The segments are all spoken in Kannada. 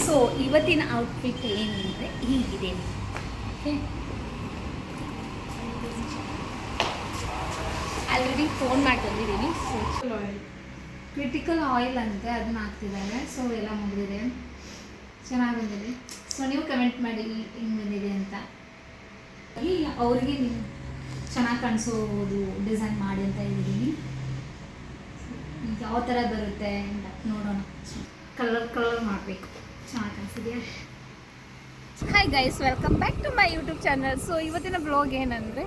ಸೊ ಇವತ್ತಿನ ಔಟ್ಫಿಟ್ ಏನಂದರೆ ಹೀಗಿದೆ. ಓಕೆ, ಆಲ್ರೆಡಿ ಫೋನ್ ಮಾಡಿ ಬಂದಿದ್ದೀನಿ. ಕ್ರಿಟಿಕಲ್ ಆಯಿಲ್ ಅಂತೆ, ಅದನ್ನ ಹಾಕ್ತಿದ್ದಾರೆ. ಸೊ ಎಲ್ಲ ಮುಗಿದಿದೆ, ಚೆನ್ನಾಗಿ ಬಂದಿದೆ. ಸೊ ನೀವು ಕಮೆಂಟ್ ಮಾಡಿ ಹಿಂಗೆ ಬಂದಿದೆ ಅಂತ. ಅವ್ರಿಗೆ ನೀವು ಚೆನ್ನಾಗಿ ಕಾಣಿಸೋದು ಡಿಸೈನ್ ಮಾಡಿ ಅಂತ ಹೇಳಿದ್ದೀನಿ. ಯಾವ ಥರ ಬರುತ್ತೆ ಅಂತ ನೋಡೋಣ. ಕಲರ್ ಮಾಡಬೇಕು, ಚೆನ್ನಾಗಿ ಕಾಣಿಸಿದೆಯಾ? Hi guys, welcome back to my YouTube channel. So ಇವತ್ತಿನ ಬ್ಲಾಗ್ ಏನಂದರೆ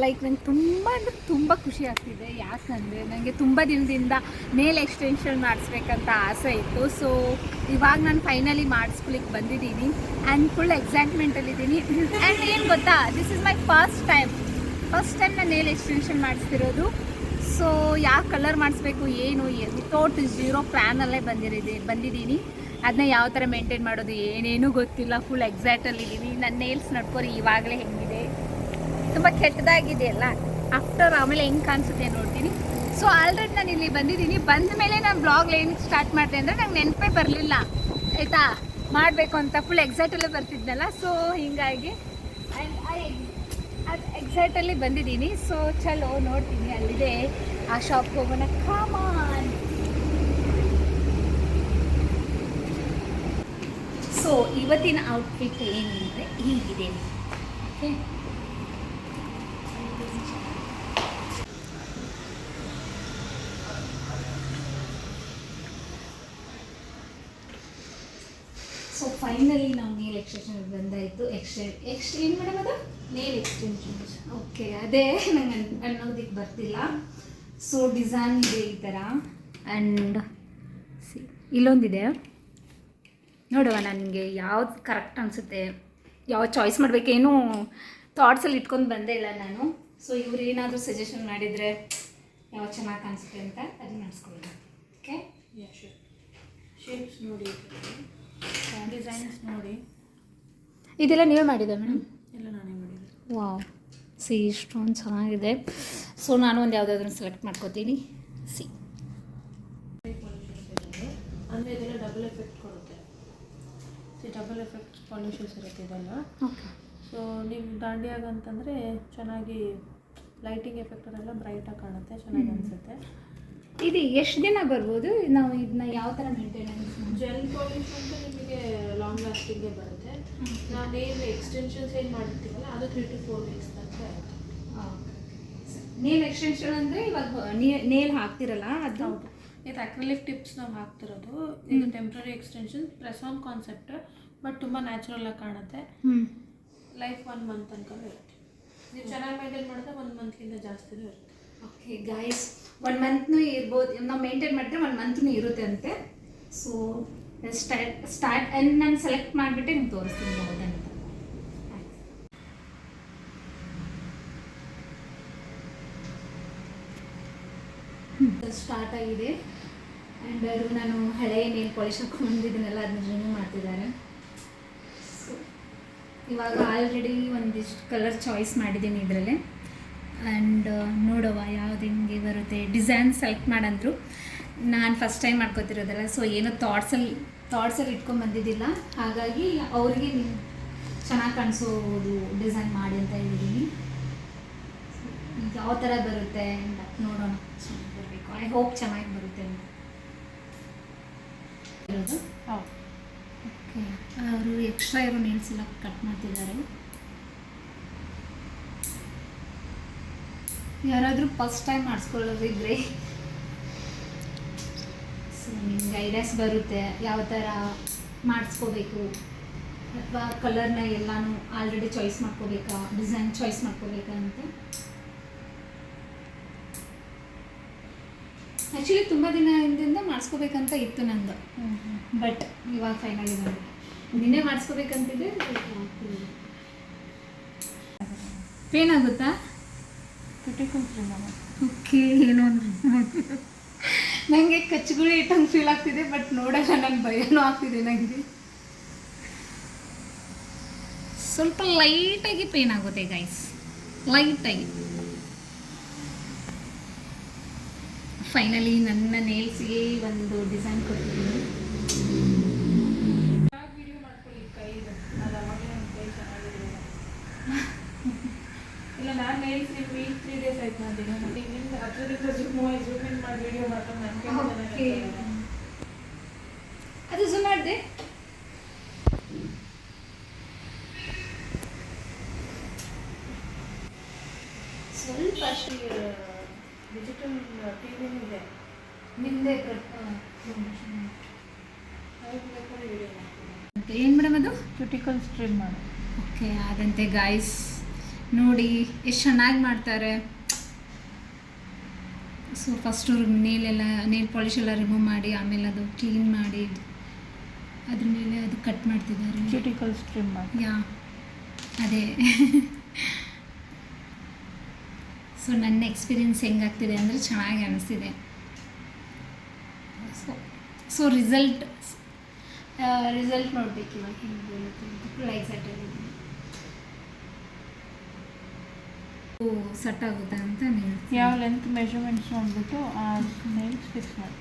ನಂಗೆ ತುಂಬ ಅಂದರೆ ತುಂಬ ಖುಷಿ ಆಗ್ತಿದೆ. ಯಾಕಂದರೆ ನನಗೆ ತುಂಬ ದಿನದಿಂದ ನೇಲ್ ಎಕ್ಸ್ಟೆನ್ಷನ್ ಮಾಡಿಸ್ಬೇಕಂತ ಆಸೆ ಇತ್ತು. ಸೊ ಇವಾಗ ನಾನು ಫೈನಲಿ ಮಾಡಿಸ್ಕೊಲಿಕ್ಕೆ ಬಂದಿದ್ದೀನಿ ಆ್ಯಂಡ್ ಫುಲ್ ಎಕ್ಸೈಟ್ಮೆಂಟಲ್ಲಿದ್ದೀನಿ. ಆ್ಯಂಡ್ ಏನು ಗೊತ್ತಾ, this is my first time ನಾನು ನೇಲ್ ಎಕ್ಸ್ಟೆನ್ಷನ್ ಮಾಡಿಸ್ತಿರೋದು. ಸೊ ಯಾವ ಕಲರ್ ಮಾಡಿಸ್ಬೇಕು ಏನು ವಿತೌಟ್ ಝೀರೋ ಪ್ಲ್ಯಾನಲ್ಲೇ ಬಂದಿದ್ದೀನಿ. ಅದನ್ನ ಯಾವ ಥರ ಮೇಂಟೈನ್ ಮಾಡೋದು ಏನೇನೂ ಗೊತ್ತಿಲ್ಲ, ಫುಲ್ ಎಕ್ಸೈಟಲ್ಲಿದ್ದೀನಿ. ನನ್ನ ನೇಲ್ಸ್ ನಡ್ಕೋರಿ ಇವಾಗಲೇ ಹೆಂಗಿದೆ, ತುಂಬ ಕೆಟ್ಟದಾಗಿದೆ ಅಲ್ಲ. ಆಫ್ಟರ್ ಆಮೇಲೆ ಹೆಂಗೆ ಕಾಣಿಸುತ್ತೆ ನೋಡ್ತೀನಿ. ಸೊ ಆಲ್ರೆಡಿ ನಾನು ಇಲ್ಲಿ ಬಂದಿದ್ದೀನಿ. ಬಂದ ಮೇಲೆ ನಾನು ಬ್ಲಾಗ್ ಏನಕ್ಕೆ ಸ್ಟಾರ್ಟ್ ಮಾಡಿದೆ ಅಂದರೆ ನಂಗೆ ನೆನಪೇ ಬರಲಿಲ್ಲ ಆಯಿತಾ ಮಾಡಬೇಕು ಅಂತ. ಫುಲ್ ಎಕ್ಸೈಟಲ್ಲೇ ಬರ್ತಿದ್ನಲ್ಲ, ಸೊ ಹೀಗಾಗಿ ಅದು ಎಕ್ಸೈಟಲ್ಲಿ ಬಂದಿದ್ದೀನಿ. ಸೊ ಚಲೋ ನೋಡ್ತೀನಿ, ಅಲ್ಲಿದೆ ಆ ಶಾಪ್ಗೆ ಹೋಗೋಣ. ಕಾಮಾನ್. ಸೊ ಇವತ್ತಿನ ಔಟ್ಫಿಟ್ ಏನಂದರೆ ಹೀಗಿದೆ. ಓಕೆ, ಸೊ ಫೈನಲಿ ನಾವು ನೇಲ್ ಎಕ್ಸ್ಟೆನ್ಷನ್ ಬಂದಾಯಿತು. ಏನು ಮೇಡಮ್ ಅದು? Nail extension. ಓಕೆ, ಅದೇ ನಂಗೆ ಅನ್ನೋದಕ್ಕೆ ಬರ್ತಿಲ್ಲ. ಸೊ ಡಿಸೈನ್ ಇದೆ ಈ ಥರ. ಆ್ಯಂಡ್ ಇಲ್ಲೊಂದಿದೆ ನೋಡುವ, ನನಗೆ ಯಾವ್ದು ಕರೆಕ್ಟ್ ಅನಿಸುತ್ತೆ, ಯಾವ್ದು ಚಾಯ್ಸ್ ಮಾಡಬೇಕೇನು ಥಾಟ್ಸಲ್ಲಿ ಇಟ್ಕೊಂಡು ಬಂದೇ ಇಲ್ಲ ನಾನು. ಸೊ ಇವ್ರು ಏನಾದರೂ ಸಜೆಷನ್ ಮಾಡಿದರೆ ಯಾವ್ದು ಚೆನ್ನಾಗಿ ಕಾಣಿಸುತ್ತೆ ಅಂತ ಅದನ್ನ ಮಾಡಿಸ್ಕೊಳ್ಳೋಣ. ಓಕೆ, ಶೇಪ್ಸ್ ನೋಡಿ, ಡಿಸೈನ್ಸ್ ನೋಡಿ. ಇದೆಲ್ಲ ನೀವೇ ಮಾಡಿದೆ ಮೇಡಮ್? ಎಲ್ಲ ನಾನೇ ಮಾಡಿದೆ. ವಾವ್, ಇಷ್ಟೊಂದು ಚೆನ್ನಾಗಿದೆ. ಸೊ ನಾನು ಒಂದು ಯಾವುದಾದ್ರೂ ಸೆಲೆಕ್ಟ್ ಮಾಡ್ಕೋತೀನಿ. ಅಂದರೆ ಇದೆಲ್ಲ ಡಬಲ್ ಎಫೆಕ್ಟ್ ಕೊಡುತ್ತೆ. ಡಬಲ್ ಎಫೆಕ್ಟ್ ಪಾಲಿಷಸ್ ಇರುತ್ತೆ ಇದೆಲ್ಲ. ಓಕೆ. ಸೊ ನೀವು ದಾಂಡಿಯಾಗಂತಂದರೆ ಚೆನ್ನಾಗಿ ಲೈಟಿಂಗ್ ಎಫೆಕ್ಟ್ ಅದೆಲ್ಲ ಬ್ರೈಟಾಗಿ ಕಾಣುತ್ತೆ, ಚೆನ್ನಾಗಿ ಅನಿಸುತ್ತೆ. ಇದು ಎಷ್ಟು ದಿನ ಬರ್ಬೋದು? ನಾವು ಇದನ್ನ ಯಾವ ಥರ ಮೇಂಟೆನೆನ್ಸ್? ಜೆಲ್ ಪಾಲಿಶ್ ಅಂತ ನಿಮಗೆ ಲಾಂಗ್ ಲಾಸ್ಟಿಂಗೇ ಬರುತ್ತೆ. ನಾವೇನು ಎಕ್ಸ್ಟೆನ್ಷನ್ಸ್ ಏನು ಮಾಡಿರ್ತೀವಲ್ಲ ಅದು 3 to 4 weeks ತನಕ ಇರುತ್ತೆ. ನೇಲ್ ಎಕ್ಸ್ಟೆನ್ಷನ್ ಅಂದರೆ ಇವಾಗ ನೇಲ್ ಹಾಕ್ತಿರಲ್ಲ ಅದು? ಹೌದು, ಇದು ಅಕ್ರಿಲಿಕ್ ಟಿಪ್ಸ್ ನಾವು ಹಾಕ್ತಿರೋದು. ಇದು temporary extension, press on concept, but ತುಂಬ ನ್ಯಾಚುರಲ್ ಆಗಿ ಕಾಣುತ್ತೆ. ಲೈಫ್ 1 month ತನಕ ಇರುತ್ತೆ. ನೀವು ಚೆನ್ನಾಗಿ ಮೇಂಟೈನ್ ಮಾಡಿದ್ರೆ 1 monthಗಿಂತ ಜಾಸ್ತಿನೂ ಇರುತ್ತೆ. ಓಕೆ ಗೈಸ್, 1 monthನೂ ಇರ್ಬೋದು. ನಾವು ಮೇಂಟೈನ್ ಮಾಡಿದ್ರೆ 1 monthನೂ ಇರುತ್ತೆ ಅಂತೆ. ಸೊ ಸ್ಟಾರ್ಟ್ ನಾನು ಸೆಲೆಕ್ಟ್ ಮಾಡಿಬಿಟ್ಟೆ ನಿಮ್ಗೆ ತೋರಿಸ್ತೀನಿ ಯಾವುದಂತ. ಸ್ಟಾರ್ಟ್ ಆಗಿದೆ. ಆ್ಯಂಡ್ ಅದು ನಾನು ಹಳೆಯ ನೇಲ್ ಪಾಲಿಶ್ ಹಾಕೊಂಡಿದ್ದೀನಲ್ಲ, ಅದನ್ನ ರಿಮೂವ್ ಮಾಡ್ತಿದ್ದಾರೆ. ಸೊ ಇವಾಗ ಆಲ್ರೆಡಿ ಒಂದಿಷ್ಟು ಕಲರ್ ಚಾಯ್ಸ್ ಮಾಡಿದ್ದೀನಿ ಇದರಲ್ಲೇ. ಆ್ಯಂಡ್ ನೋಡುವ ಯಾವ್ದು ಹೆಂಗೆ ಬರುತ್ತೆ. ಡಿಸೈನ್ ಸೆಲೆಕ್ಟ್ ಮಾಡಂದ್ರು. ನಾನು ಫಸ್ಟ್ ಟೈಮ್ ಮಾಡ್ಕೊತಿರೋದಲ್ಲ, ಸೊ ಏನೋ ಥಾಟ್ಸಲ್ಲಿ ಇಟ್ಕೊಂಡು ಬಂದಿದ್ದಿಲ್ಲ. ಹಾಗಾಗಿ ಅವರಿಗೆ ನೀವು ಚೆನ್ನಾಗಿ ಕಾಣಿಸೋದು ಡಿಸೈನ್ ಮಾಡಿ ಅಂತ ಹೇಳಿದ್ದೀನಿ. ಯಾವ ಥರ ಬರುತ್ತೆ ಅಂತ ನೋಡೋಣ. ಚೆನ್ನಾಗಿ ಬರಬೇಕು, ಐ ಹೋಪ್ ಚೆನ್ನಾಗಿ ಬರುತ್ತೆ ಅಂತ ಇರೋದು. ಓಕೆ, ಅವರು ಎಕ್ಸ್ಟ್ರಾ ಇರೋ ನೇಲ್ಸ್ ಎಲ್ಲ ಕಟ್ ಮಾಡ್ತಿದ್ದಾರೆ. ಯಾರಾದರೂ ಫಸ್ಟ್ ಟೈಮ್ ಮಾಡಿಸ್ಕೊಳ್ಳೋದಿದ್ರೆ ಸೊ ನಿಮ್ಗೆ ಐಡಿಯಾಸ್ ಬರುತ್ತೆ ಯಾವ ಥರ ಮಾಡಿಸ್ಕೋಬೇಕು, ಅಥವಾ ಕಲರ್ನ ಎಲ್ಲನೂ ಆಲ್ರೆಡಿ ಚಾಯ್ಸ್ ಮಾಡ್ಕೋಬೇಕಾ, ಡಿಸೈನ್ ಚಾಯ್ಸ್ ಮಾಡ್ಕೋಬೇಕಾ ಅಂತ. ಆ್ಯಕ್ಚುಲಿ ತುಂಬ ದಿನ ಹಿಂದಿಂದ ಮಾಡಿಸ್ಕೋಬೇಕಂತ ಇತ್ತು ನಂದು, ಬಟ್ ಇವಾಗ ಫೈನಲಿ ಬಂದು ನಿನ್ನೆ ಮಾಡಿಸ್ಕೋಬೇಕಂತಿದೆ. ಪೇನ್ ಆಗುತ್ತಾ? ಓಕೆ, ಏನೋ ನನಗೆ ಕಚ್ಚುಗುಳಿ ಇಟ್ಟಂಗೆ ಫೀಲ್ ಆಗ್ತಿದೆ, ಬಟ್ ನೋಡೋಣ, ನನಗೆ ಭಯನೂ ಆಗ್ತಿದೆ. ನನಗೆ ಸ್ವಲ್ಪ ಲೈಟಾಗಿ ಪೇನ್ ಆಗುತ್ತೆ ಗೈಸ್, ಲೈಟಾಗಿ. ಫೈನಲಿ ನನ್ನ ನೇಲ್ಸ್ಗೆ ಒಂದು ಡಿಸೈನ್ ಕೊಟ್ಟಿದ್ದೀನಿ. ಓಕೆ ಅದು ಝೂಮ್ ಮಾಡಿದೆ. ಸ್ವಲ್ಪ ಅಷ್ಟು ಡಿಜಿಟಲ್ ಟಿವಿ ಇದೆ. ನಿಮ್ಮದೇ ವಿಡಿಯೋ ಏನು ಮೇಡಮ್ ಅದು ಕ್ಯೂಟಿಕಲ್ ಸ್ಟ್ರಿಮ್ ಮಾಡು. ಓಕೆ ಅದಂತೆ ಗಾಯ್ಸ್ ನೋಡಿ ಎಷ್ಟು ಚೆನ್ನಾಗಿ ಮಾಡ್ತಾರೆ. ಸೊ ಫಸ್ಟು ನೇಲ್ ಪಾಲಿಶ್ ಎಲ್ಲ ರಿಮೂವ್ ಮಾಡಿ ಆಮೇಲೆ ಅದು ಕ್ಲೀನ್ ಮಾಡಿ ಅದ್ರ ಮೇಲೆ ಅದು ಕಟ್ ಮಾಡ್ತಿದ್ದಾರೆ. ಕ್ಯೂಟಿಕಲ್ ಸ್ಟ್ರಿಮ್ ಮಾಡಿ. ಯಾ ಅದೇ ಸೊ ನನ್ನ ಎಕ್ಸ್ಪೀರಿಯನ್ಸ್ ಹೆಂಗಾಗ್ತಿದೆ ಅಂದರೆ ಚೆನ್ನಾಗಿ ಅನ್ನಿಸ್ತಿದೆ. ಸೊ ರಿಸಲ್ಟ್ ನೋಡ್ಬೇಕು ಇವಾಗ ಹೆಂಗೆ ಬರುತ್ತೆ ಅಂತ ಲೈಕ್ ಸೆಟ್ ಆಗುತ್ತೆ ಅಂತ ನೀವು ಯಾವ ಲೆಂತ್ ಮೆಷರ್ಮೆಂಟ್ಸ್ ನೋಡ್ಬಿಟ್ಟು ಆ ನೈಲ್ಸ್ ಫಿಕ್ಸ್ ಮಾಡಿ.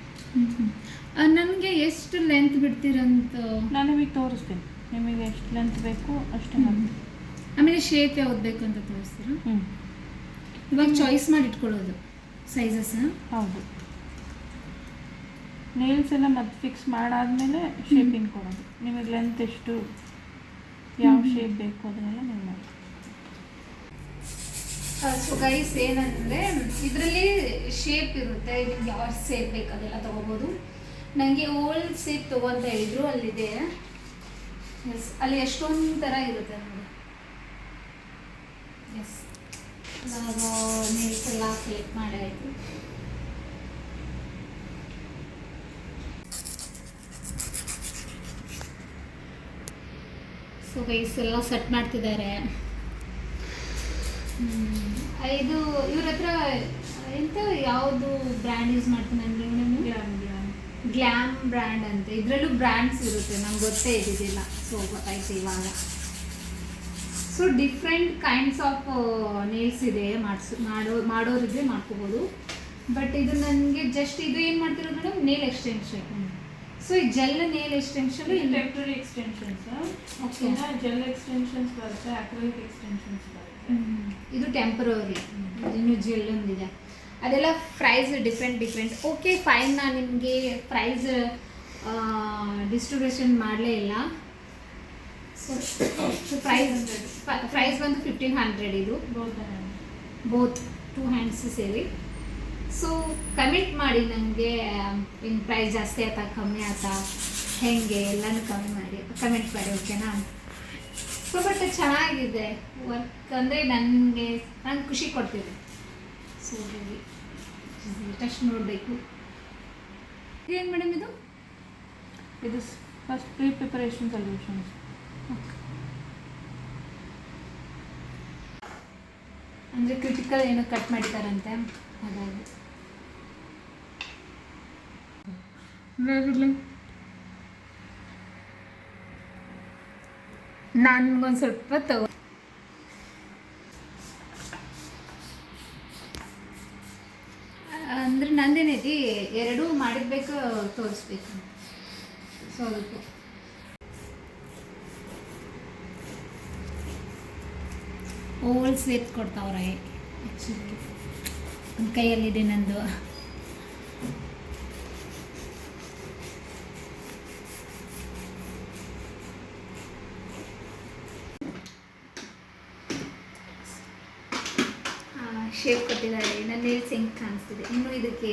ನನಗೆ ಎಷ್ಟು ಲೆಂತ್ ಬಿಡ್ತೀರಂತ ನಾನು ನಿಮಗೆ ತೋರಿಸ್ತೀನಿ. ನಿಮಗೆ ಎಷ್ಟು ಲೆಂತ್ ಬೇಕು ಅಷ್ಟೇ ಮಾಡ್ತೀನಿ. ಆಮೇಲೆ ಶೇಪ್ ಯಾವ್ದು ಬೇಕು ಅಂತ ತೋರಿಸ್ತೀರಾ? ಇವಾಗ ಚಾಯ್ಸ್ ಮಾಡಿ ಇಟ್ಕೊಳ್ಳೋದು ಸೈಜಸ್. ಹೌದು, ನೇಲ್ಸ್ ಎಲ್ಲ ಮತ್ತೆ ಫಿಕ್ಸ್ ಮಾಡಾದ್ಮೇಲೆ ಶೇಪಿಂಗ್ ಕೊಡೋದು. ನಿಮಗೆ ಲೆಂತ್ ಎಷ್ಟು ಯಾವ ಶೇಪ್ ಬೇಕು ಅದನ್ನೆಲ್ಲ ನೀವು ಮಾಡಿ. ಸೊ ಗೈಸ್ ಏನಂದರೆ ಇದರಲ್ಲಿ ಶೇಪ್ ಇರುತ್ತೆ, ನಿಮ್ಗೆ ಯಾವ ಶೇಪ್ ಬೇಕು ಅದೆಲ್ಲ ತೊಗೋಬೋದು. ನನಗೆ ಓಲ್ಡ್ ಶೇಪ್ ತೊಗೊತ ಹೇಳಿದ್ರು, ಅಲ್ಲಿದೆ. ಎಸ್, ಅಲ್ಲಿ ಎಷ್ಟೊಂದು ಥರ ಇರುತ್ತೆ ನೋಡಿ. ಎಸ್, ನಾವು ನೇಲ್ಸ್ ಎಲ್ಲ ಸೆಲೆಕ್ಟ್ ಮಾಡಿ ಆಯಿತು. ಸೊ ಗೈಸ್ ಎಲ್ಲ ಸೆಟ್ ಮಾಡ್ತಿದ್ದಾರೆ. ಇದು ಇವ್ರ ಹತ್ರ ಎಂತ ಯಾವುದು ಬ್ರ್ಯಾಂಡ್ ಯೂಸ್ ಮಾಡ್ತೀನಿ ಅಂದರೆ ಗ್ಲ್ಯಾಮ್ ಬ್ರ್ಯಾಂಡ್ ಅಂತ. ಇದರಲ್ಲೂ ಬ್ರ್ಯಾಂಡ್ಸ್ ಇರುತ್ತೆ, ನಂಗೆ ಗೊತ್ತೇ ಇದ್ದಿದ್ದಿಲ್ಲ. ಸೊ ಗೊತ್ತಾಯ್ತು ಇವಾಗ. So different kinds of nails ಇದೆ, ಮಾಡೋರಿದ್ರೆ ಮಾಡ್ಕೋಬೋದು. ಬಟ್ ಇದು ನನಗೆ ಜಸ್ಟ್ ಇದು ಏನು ಮಾಡ್ತಿರೋದು ಮೇಡಮ್, ನೇಲ್ ಎಕ್ಸ್ಟೆನ್ಷನ್. ಸೊ ಈ gel nail extension temporary extensions. Okay, gel extensions ಬರುತ್ತೆ, ಅಕ್ರಿಲಿಕ್ ಎಕ್ಸ್ಟೆನ್ಷನ್ಸ್ ಬರುತ್ತೆ. ಇದು ಟೆಂಪರರಿ, ಇನ್ನು ಜೆಲ್ ಒಂದಿದೆ. ಅದೆಲ್ಲ ಪ್ರೈಸ್ ಡಿಫ್ರೆಂಟ್. ಓಕೆ ಫೈನ್, ನಾನು ನಿಮಗೆ ಪ್ರೈಸ್ ಡಿಸ್ಟ್ರಿಬ್ಯೂಷನ್ ಮಾಡಲೇ ಇಲ್ಲ. ಸೊ ಪ್ರೈಸ್ ಬಂದು 1500 ಇದು ಬೋತ್ 2 ಹ್ಯಾಂಡ್ಸ್ ಸೇರಿ. ಸೊ ಕಮೆಂಟ್ ಮಾಡಿ ನನಗೆ ಇನ್ನು ಪ್ರೈಸ್ ಜಾಸ್ತಿ ಆಯ್ತಾ ಕಮ್ಮಿ ಆಯ್ತಾ ಹೇಗೆ ಎಲ್ಲನೂ ಕಮೆಂಟ್ ಮಾಡಿ, ಓಕೆನಾ? ಸೊ ಬಟ್ ಚೆನ್ನಾಗಿದೆ ವರ್ಕ್, ಅಂದರೆ ನಂಗೆ ಖುಷಿ ಕೊಡ್ತಿದೆ. ಸೊ ಟಚ್ ನೋಡಬೇಕು. ಏನು ಮೇಡಮ್ ಇದು ಫಸ್ಟ್ ಪ್ರೀ ಪ್ರಿಪರೇಷನ್ ಸೊಲ್ಯೂಷನ್ಸ್. ಅಂದರೆ ಕ್ರಿಟಿಕಲ್ ಏನೋ ಕಟ್ ಮಾಡಿದ್ದಾರಂತೆ, ಹಾಗಾಗಿ ನನಗೊಂದು ಸ್ವಲ್ಪ ಅಂದರೆ ನಂದೇನೈತಿ, ಎರಡೂ ಮಾಡಿರ್ಬೇಕು, ತೋರಿಸ್ಬೇಕು. ಸೊ ಅದಕ್ಕೆ ಓಲ್ಡ್ ಸೇಪ್ ಕೊಡ್ತಾವ್ರೆ. ಆ್ಯಕ್ಚುಲಿ ಒಂದು ಕೈಯಲ್ಲಿದೆ ನಂದು. ಶೇಪ್ ಕೊಟ್ಟಿದ್ದಾರೆ. ನನ್ನ ನೇಲ್ಸ್ ಹೆಂಗೆ ಕಾಣಿಸ್ತಿದೆ, ಇನ್ನೂ ಇದಕ್ಕೆ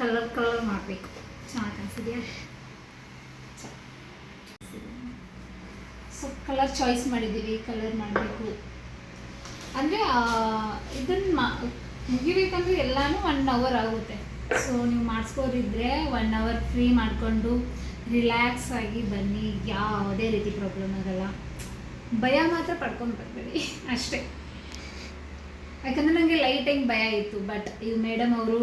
ಕಲರ್ ಮಾಡಬೇಕು. ಚೆನ್ನಾಗಿ ಕಾಣಿಸ್ತಿದೆಯಾ? ಸೊ ಕಲರ್ ಚಾಯ್ಸ್ ಮಾಡಿದ್ದೀವಿ, ಕಲರ್ ಮಾಡಬೇಕು. ಅಂದರೆ ಇದನ್ನು ಮುಗಿಬೇಕಂದ್ರೆ ಎಲ್ಲನೂ 1 ಅವರ್ ಆಗುತ್ತೆ. ಸೊ ನೀವು ಮಾಡಿಸ್ಕೋರಿದ್ರೆ 1 ಅವರ್ ಫ್ರೀ ಮಾಡಿಕೊಂಡು ರಿಲ್ಯಾಕ್ಸ್ ಆಗಿ ಬನ್ನಿ, ಯಾವುದೇ ರೀತಿ ಪ್ರಾಬ್ಲಮ್ ಆಗಲ್ಲ. ಭಯ ಮಾತ್ರ ಪಡ್ಕೊಂಡು ಬರಬೇಡಿ ಅಷ್ಟೇ. ಯಾಕಂದರೆ ನನಗೆ ಲೈಟಾಗಿ ಭಯ ಇತ್ತು, ಬಟ್ ಇದು ಮೇಡಮ್ ಅವರು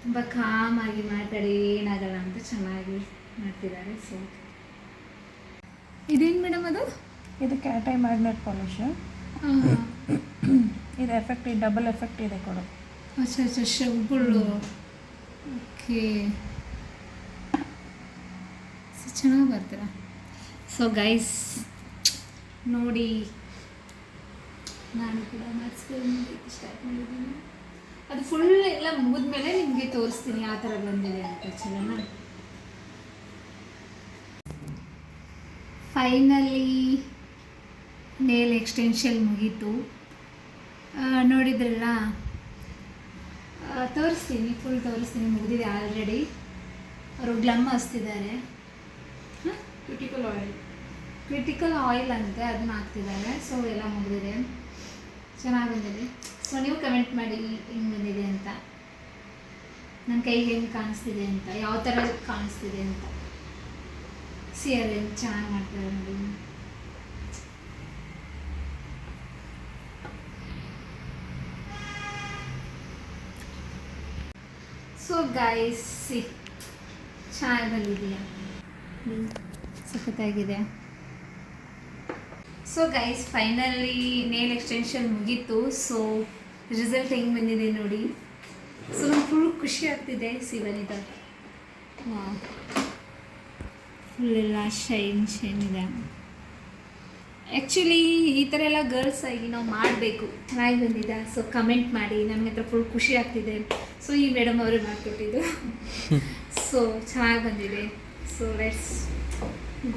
ತುಂಬ ಕಾಮಾಗಿ ಮಾತಾಡಿ ಏನಾಗಲ್ಲ ಅಂತ ಚೆನ್ನಾಗಿ ಮಾಡ್ತಿದ್ದಾರೆ. ಸೊ ಇದೇನು ಮೇಡಮ್ ಅದು? ಇದು ಕ್ಯಾಟೈ ಮ್ಯಾಗ್ನೆಟ್ ಪಾಲಿಶ್. ಇದು ಎಫೆಕ್ಟ್, ಡಬಲ್ ಎಫೆಕ್ಟ್ ಇದೆ ಕೊಡು. ಅಚ್ಚಾ ಶಬ್ಗಳು. ಓಕೆ, ಸೊ ಚೆನ್ನಾಗಿ ಬರ್ತೀರಾ. ಸೊ ಗೈಸ್ ನೋಡಿ, ನಾನು ಕೂಡ ಮಾಡಿಸ್ಕೊಂಡು ಸ್ಟಾರ್ಟ್ ಮಾಡಿದ್ದೀನಿ. ಅದು ಫುಲ್ ಎಲ್ಲ ಮುಗಿದ್ಮೇಲೆ ನಿಮಗೆ ತೋರಿಸ್ತೀನಿ ಯಾವ ಥರ ಬಂದಿದೆ ಅಂತ ಚಲೋನಾ. ಫೈನಲಿ ನೇಲ್ ಎಕ್ಸ್ಟೆನ್ಷನ್ ಮುಗೀತು. ನೋಡಿದ್ರಲ್ಲ, ತೋರಿಸ್ತೀನಿ, ಫುಲ್ ತೋರಿಸ್ತೀನಿ. ಮುಗಿದಿದೆ ಆಲ್ರೆಡಿ. ಅವರು ಗ್ಲಮ್ ಹಚ್ತಿದ್ದಾರೆ. ಕ್ರಿಟಿಕಲ್ ಆಯಿಲ್ ಅಂತೆ, ಅದನ್ನ ಹಾಕ್ತಿದ್ದಾರೆ. ಸೊ ಎಲ್ಲ ಮುಗಿದಿದೆ, ಚೆನ್ನಾಗಿ ಬಂದಿದೆ. ಸೊ ನೀವು ಕಮೆಂಟ್ ಮಾಡಿ ಹೆಂಗೆ ಬಂದಿದೆ ಅಂತ, ನನ್ನ ಕೈಗೆ ಹೆಂಗೆ ಕಾಣಿಸ್ತಿದೆ ಅಂತ, ಯಾವ ಥರ ಕಾಣಿಸ್ತಿದೆ ಅಂತ. ಸಿಯರ್ ಹೆಂಗೆ ಚೆನ್ನಾಗಿ ಮಾಡ್ತಾರೆ ನೋಡಿ. ಸೊ ಗೈಸ್ ಸಿ, ಚೆನ್ನಾಗಿ ಬಂದಿದೆಯಾ, ಸಖತ್ತಾಗಿದೆ. So guys finally nail extension ಮುಗೀತು. ಸೊ ರಿಸಲ್ಟ್ ಹೆಂಗೆ ಬಂದಿದೆ ನೋಡಿ. ಸೊ ನಂಗೆ ಫುಲ್ ಖುಷಿ ಆಗ್ತಿದೆ. ಬಂದಿದ್ದ ಫುಲ್ಲೆಲ್ಲ ಶೈನ್ ಇದೆ. ಆ್ಯಕ್ಚುಲಿ ಈ ಥರ ಎಲ್ಲ ಗರ್ಲ್ಸ್ ಆಗಿ ನಾವು ಮಾಡಬೇಕು. ಚೆನ್ನಾಗಿ ಬಂದಿದೆ. ಸೊ ಕಮೆಂಟ್ ಮಾಡಿ, ನನಗೆ ಹತ್ರ ಫುಲ್ ಖುಷಿ ಆಗ್ತಿದೆ. ಸೊ ಈ ಮೇಡಮ್ ಅವರೇ ಮಾಡಿಕೊಟ್ಟಿದ್ದು. ಸೊ ಚೆನ್ನಾಗಿ ಬಂದಿದೆ. So let's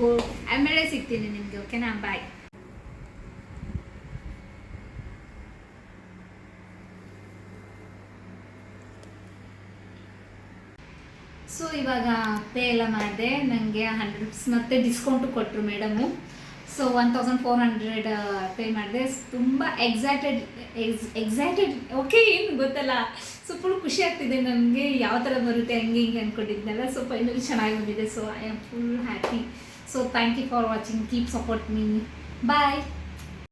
go. ಆಮೇಲೆ ಸಿಗ್ತೀನಿ ನಿಮಗೆ. ಓಕೆನಾ, ಬಾಯ್. ಸೊ ಇವಾಗ ಪೇ ಎಲ್ಲ ಮಾಡಿದೆ. ನನಗೆ 100 ರೂಪೀಸ್ ಮತ್ತೆ ಡಿಸ್ಕೌಂಟು ಕೊಟ್ಟರು ಮೇಡಮು. ಸೊ 1400 ಪೇ ಮಾಡಿದೆ. ತುಂಬ ಎಕ್ಸೈಟೆಡ್ ಓಕೆ, ಏನು ಗೊತ್ತಲ್ಲ. ಸೊ ಫುಲ್ ಖುಷಿ ಆಗ್ತಿದೆ ನನಗೆ. ಯಾವ ಥರ ಬರುತ್ತೆ ಹಂಗೆ ಹಿಂಗೆ ಅಂದ್ಕೊಂಡಿದ್ನಲ್ಲ. ಸೊ ಫೈನಲಿ ಚೆನ್ನಾಗಿ ಬಂದಿದೆ. So I am full happy. So thank you for watching. Keep support me. Bye.